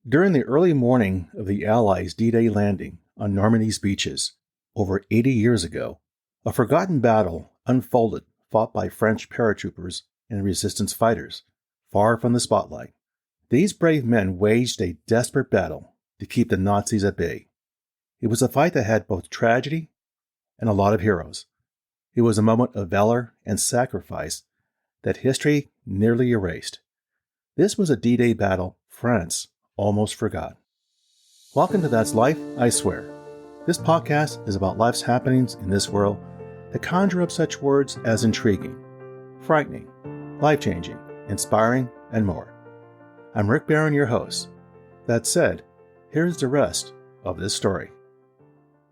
During the early morning of the Allies' D-Day landing on Normandy's beaches, over 80 years ago, a forgotten battle unfolded fought by French paratroopers and resistance fighters, far from the spotlight. These brave men waged a desperate battle to keep the Nazis at bay. It was a fight that had both tragedy and a lot of heroes. It was a moment of valor and sacrifice that history nearly erased. This was a D-Day battle France almost forgot. Welcome to That's Life, I Swear. This podcast is about life's happenings in this world that conjure up such words as intriguing, frightening, life-changing, inspiring, and more. I'm Rick Barron, your host. That said, here's the rest of this story.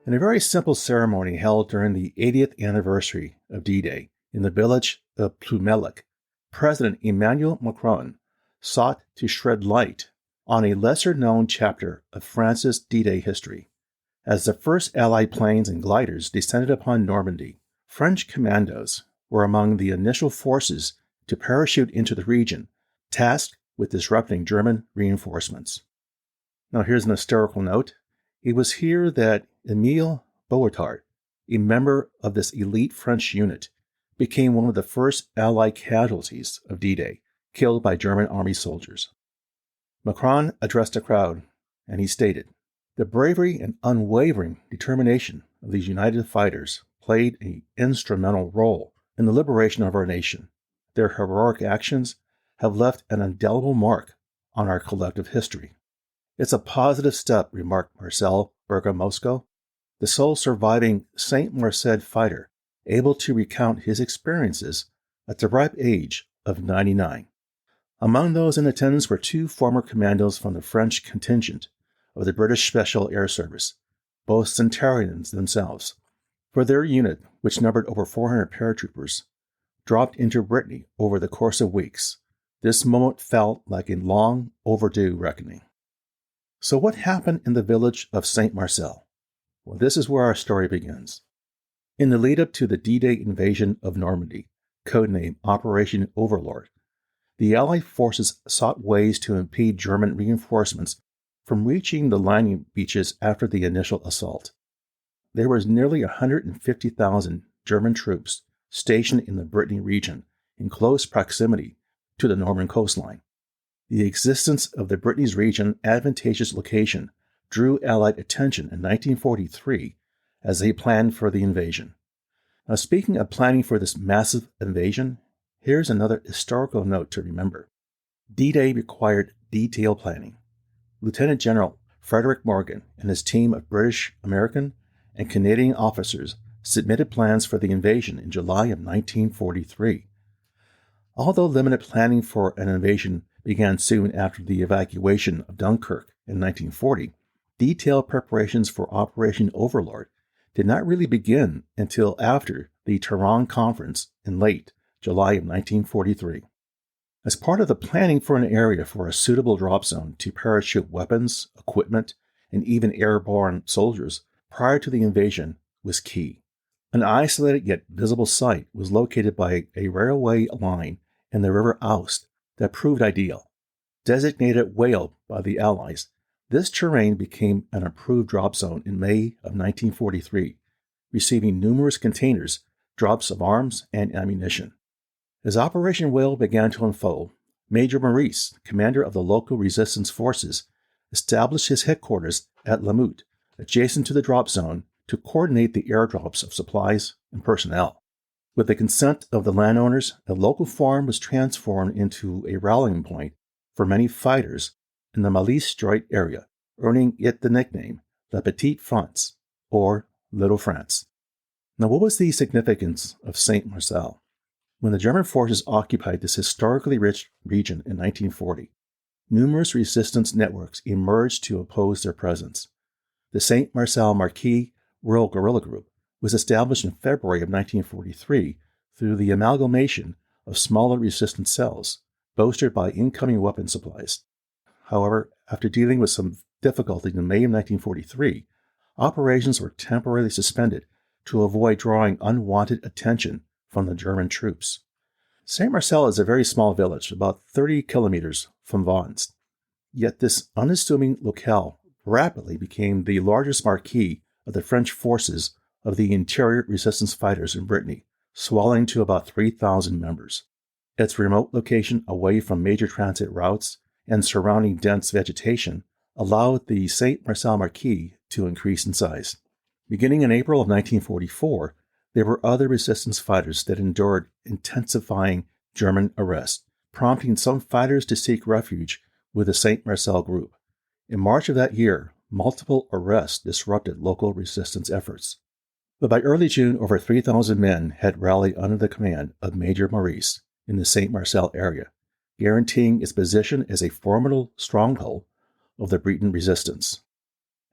In a very simple ceremony held during the 80th anniversary of D-Day in the village of Plumelec, President Emmanuel Macron sought to shed light on a lesser-known chapter of France's D-Day history. As the first Allied planes and gliders descended upon Normandy, French commandos were among the initial forces to parachute into the region, tasked with disrupting German reinforcements. Now here's an historical note. It was here that Émile Boitard, a member of this elite French unit, became one of the first Allied casualties of D-Day, killed by German army soldiers. Macron addressed the crowd, and he stated, "The bravery and unwavering determination of these united fighters played an instrumental role in the liberation of our nation. Their heroic actions have left an indelible mark on our collective history." It's a positive step, remarked Marcel Bergamosco, the sole surviving Saint Marcel fighter, able to recount his experiences at the ripe age of 99. Among those in attendance were two former commandos from the French contingent of the British Special Air Service, both centurions themselves. For their unit, which numbered over 400 paratroopers, dropped into Brittany over the course of weeks. This moment felt like a long overdue reckoning. So what happened in the village of Saint Marcel? Well, this is where our story begins. In the lead-up to the D-Day invasion of Normandy, codenamed Operation Overlord, the Allied forces sought ways to impede German reinforcements from reaching the landing beaches after the initial assault. There was nearly 150,000 German troops stationed in the Brittany region in close proximity to the Norman coastline. The existence of the Brittany's region advantageous location drew Allied attention in 1943 as they planned for the invasion. Now, speaking of planning for this massive invasion, here's another historical note to remember. D-Day required detailed planning. Lieutenant General Frederick Morgan and his team of British, American, and Canadian officers submitted plans for the invasion in July of 1943. Although limited planning for an invasion began soon after the evacuation of Dunkirk in 1940, detailed preparations for Operation Overlord did not really begin until after the Tehran Conference in late July of 1943. As part of the planning for an area for a suitable drop zone to parachute weapons, equipment, and even airborne soldiers prior to the invasion was key. An isolated yet visible site was located by a railway line in the River Oust that proved ideal. Designated Whale by the Allies, this terrain became an approved drop zone in May of 1943, receiving numerous containers, drops of arms, and ammunition. As Operation Whale began to unfold, Major Maurice, commander of the local resistance forces, established his headquarters at Lamut, adjacent to the drop zone, to coordinate the airdrops of supplies and personnel. With the consent of the landowners, a local farm was transformed into a rallying point for many fighters in the Malise-Droit area, earning it the nickname La Petite France, or Little France. Now, what was the significance of Saint Marcel? When the German forces occupied this historically rich region in 1940, numerous resistance networks emerged to oppose their presence. The Saint Marcel Marquis Rural Guerrilla Group was established in February of 1943 through the amalgamation of smaller resistance cells, bolstered by incoming weapon supplies. However, after dealing with some difficulty in May of 1943, operations were temporarily suspended to avoid drawing unwanted attention from the German troops. Saint Marcel is a very small village, about 30 kilometers from Vannes. Yet this unassuming locale rapidly became the largest marquee of the French forces of the interior resistance fighters in Brittany, swelling to about 3,000 members. Its remote location away from major transit routes and surrounding dense vegetation allowed the St. Marcel Marquis to increase in size. Beginning in April of 1944, there were other resistance fighters that endured intensifying German arrest, prompting some fighters to seek refuge with the St. Marcel group. In March of that year, multiple arrests disrupted local resistance efforts. But by early June, over 3,000 men had rallied under the command of Major Maurice in the St. Marcel area, guaranteeing its position as a formidable stronghold of the Breton resistance.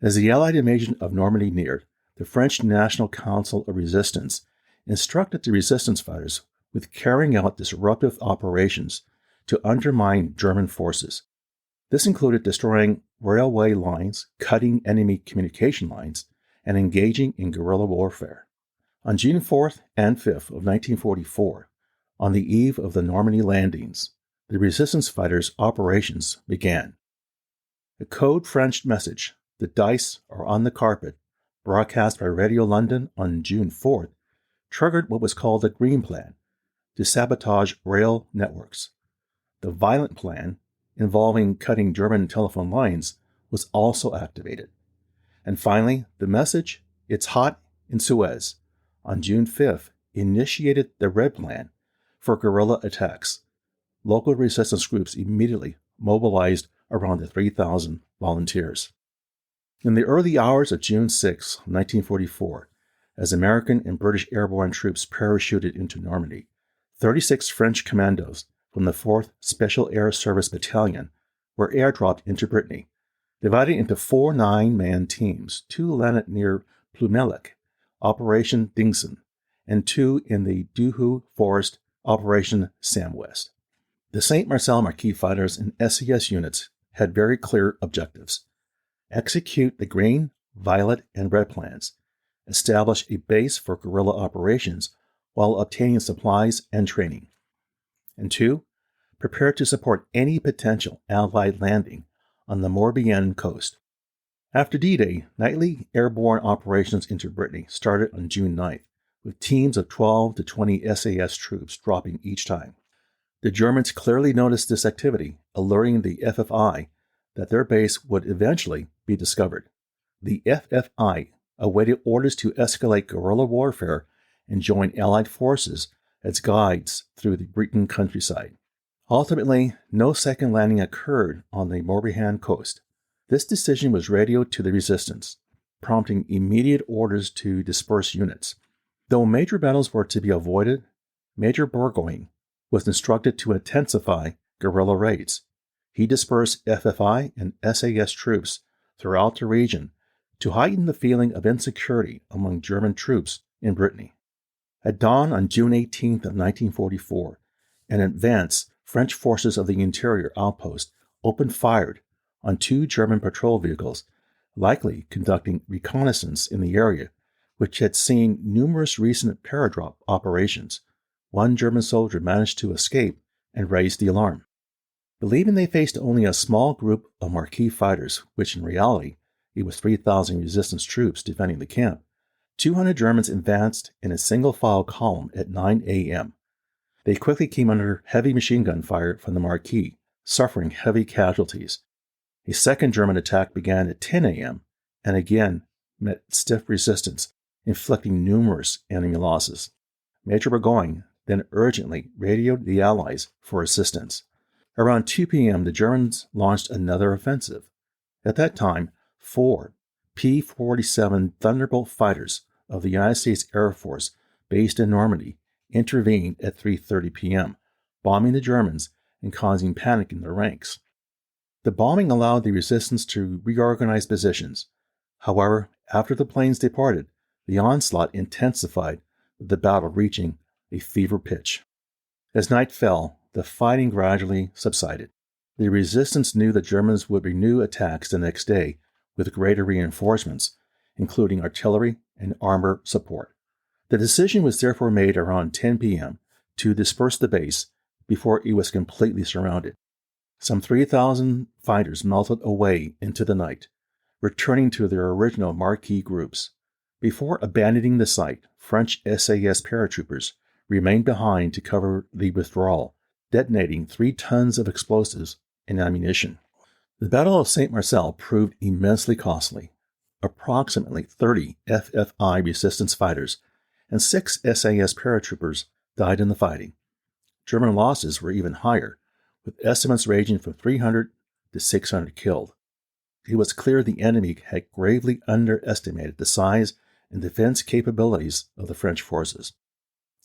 As the Allied invasion of Normandy neared, the French National Council of Resistance instructed the resistance fighters with carrying out disruptive operations to undermine German forces. This included destroying railway lines, cutting enemy communication lines, and engaging in guerrilla warfare. On June 4th and 5th of 1944, on the eve of the Normandy landings, the resistance fighters' operations began. A code French message, "The dice are on the carpet," broadcast by Radio London on June 4th, triggered what was called the Green Plan to sabotage rail networks. The Violent Plan, involving cutting German telephone lines, was also activated. And finally, the message, "It's hot in Suez," on June 5th, initiated the Red Plan for guerrilla attacks. Local resistance groups immediately mobilized around the 3,000 volunteers. In the early hours of June 6, 1944, as American and British airborne troops parachuted into Normandy, 36 French commandos from the 4th Special Air Service Battalion were airdropped into Brittany, divided into 4 9-man teams. 2 landed near Plumelec, Operation Dingson, and 2 in the Duhu Forest, Operation Sam West. The St. Marcel Marquis fighters and SAS units had very clear objectives: execute the Green, Violet, and Red plans, establish a base for guerrilla operations while obtaining supplies and training, and 2, prepare to support any potential Allied landing on the Morbihan coast. After D-Day, nightly airborne operations into Brittany started on June 9th, with teams of 12 to 20 SAS troops dropping each time. The Germans clearly noticed this activity, alerting the FFI that their base would eventually be discovered. The FFI awaited orders to escalate guerrilla warfare and join Allied forces as guides through the Breton countryside. Ultimately, no second landing occurred on the Morbihan coast. This decision was radioed to the resistance, prompting immediate orders to disperse units. Though major battles were to be avoided, Major Burgoyne was instructed to intensify guerrilla raids. He dispersed FFI and SAS troops throughout the region to heighten the feeling of insecurity among German troops in Brittany. At dawn on June 18th of 1944, an advance French forces of the interior outpost opened fire on 2 German patrol vehicles, likely conducting reconnaissance in the area, which had seen numerous recent paradrop operations. 1 German soldier managed to escape and raised the alarm. Believing they faced only a small group of Marquis fighters, which in reality it was 3,000 resistance troops defending the camp, 200 Germans advanced in a single-file column at 9 a.m. They quickly came under heavy machine gun fire from the Marquis, suffering heavy casualties. A second German attack began at 10 a.m. and again met stiff resistance, inflicting numerous enemy losses. Major Burgoyne then urgently radioed the Allies for assistance. Around 2 p.m., the Germans launched another offensive. At that time, 4 P-47 Thunderbolt fighters of the United States Air Force based in Normandy intervened at 3:30 p.m., bombing the Germans and causing panic in their ranks. The bombing allowed the resistance to reorganize positions. However, after the planes departed, the onslaught intensified, with the battle reaching a fever pitch. As night fell, the fighting gradually subsided. The resistance knew the Germans would renew attacks the next day with greater reinforcements, including artillery and armor support. The decision was therefore made around 10 p.m. to disperse the base before it was completely surrounded. Some 3,000 fighters melted away into the night, returning to their original marquee groups. Before abandoning the site, French SAS paratroopers remained behind to cover the withdrawal, detonating 3 tons of explosives and ammunition. The Battle of St. Marcel proved immensely costly. Approximately 30 FFI resistance fighters and 6 SAS paratroopers died in the fighting. German losses were even higher, with estimates ranging from 300 to 600 killed. It was clear the enemy had gravely underestimated the size and defense capabilities of the French forces.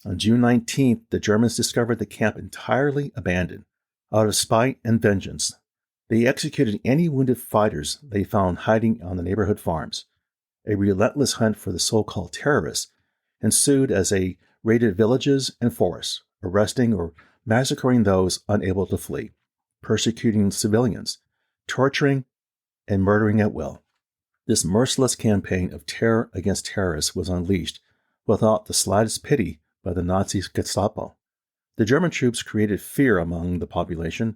On June 19th, the Germans discovered the camp entirely abandoned. Out of spite and vengeance, they executed any wounded fighters they found hiding on the neighborhood farms. A relentless hunt for the so-called terrorists ensued as they raided villages and forests, arresting or massacring those unable to flee, persecuting civilians, torturing, and murdering at will. This merciless campaign of terror against terrorists was unleashed without the slightest pity by the Nazi Gestapo. The German troops created fear among the population,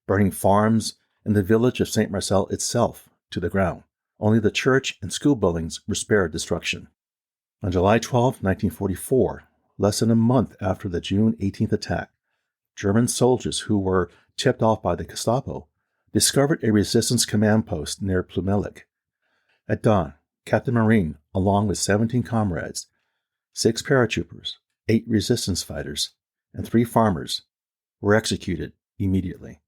burning farms and the village of St. Marcel itself to the ground. Only the church and school buildings were spared destruction. On July 12, 1944, less than a month after the June 18th attack, German soldiers who were tipped off by the Gestapo discovered a resistance command post near Plumelec. At dawn, Captain Marine, along with 17 comrades, 6 paratroopers, 8 resistance fighters, and 3 farmers, were executed immediately.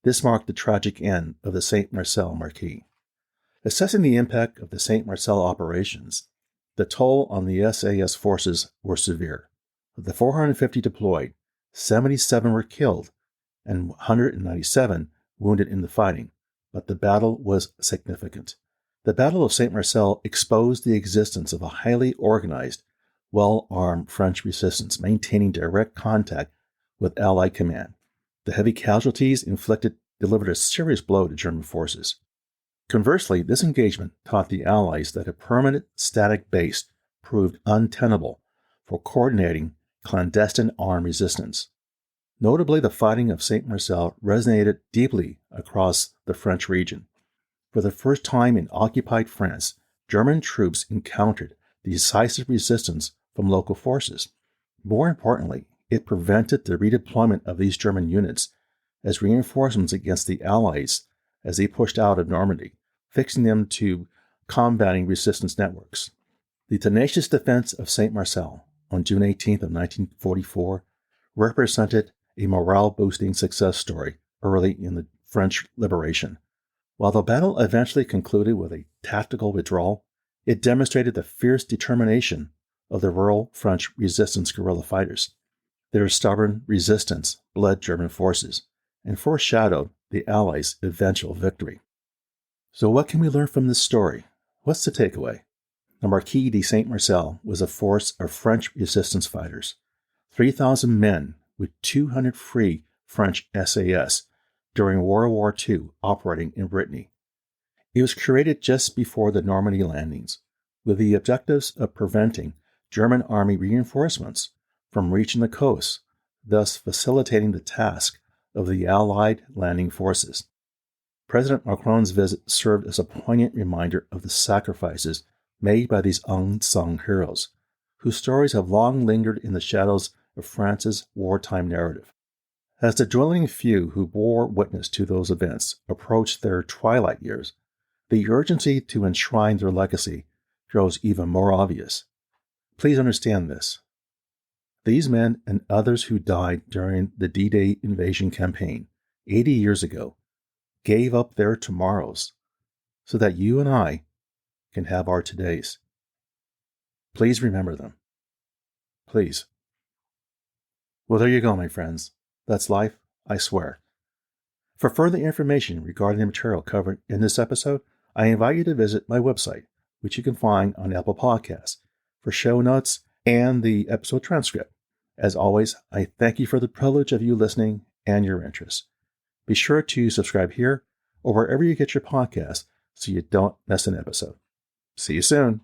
This marked the tragic end of the St. Marcel Marquis. Assessing the impact of the St. Marcel operations, the toll on the SAS forces were severe. Of the 450 deployed, 77 were killed and 197 wounded in the fighting, but the battle was significant. The Battle of St. Marcel exposed the existence of a highly organized, well-armed French resistance maintaining direct contact with Allied command. The heavy casualties inflicted delivered a serious blow to German forces. Conversely, this engagement taught the Allies that a permanent static base proved untenable for coordinating clandestine armed resistance. Notably, the fighting of St. Marcel resonated deeply across the French region. For the first time in occupied France, German troops encountered decisive resistance from local forces. More importantly, it prevented the redeployment of these German units as reinforcements against the Allies as they pushed out of Normandy, fixing them to combating resistance networks. The tenacious defense of St. Marcel on June 18th of 1944 represented a morale-boosting success story early in the French liberation. While the battle eventually concluded with a tactical withdrawal, it demonstrated the fierce determination of the rural French resistance guerrilla fighters. Their stubborn resistance bled German forces and foreshadowed the Allies' eventual victory. So what can we learn from this story? What's the takeaway? The Marquis de St. Marcel was a force of French resistance fighters, 3,000 men with 200 free French SAS during World War II operating in Brittany. It was created just before the Normandy landings, with the objectives of preventing German army reinforcements from reaching the coast, thus facilitating the task of the Allied landing forces. President Macron's visit served as a poignant reminder of the sacrifices made by these unsung heroes, whose stories have long lingered in the shadows of France's wartime narrative. As the dwindling few who bore witness to those events approached their twilight years, the urgency to enshrine their legacy grows even more obvious. Please understand this. These men and others who died during the D-Day invasion campaign 80 years ago gave up their tomorrows so that you and I can have our todays. Please remember them. Please. Well, there you go, my friends. That's life, I swear. For further information regarding the material covered in this episode, I invite you to visit my website, which you can find on Apple Podcasts, for show notes and the episode transcript. As always, I thank you for the privilege of you listening and your interest. Be sure to subscribe here or wherever you get your podcasts so you don't miss an episode. See you soon.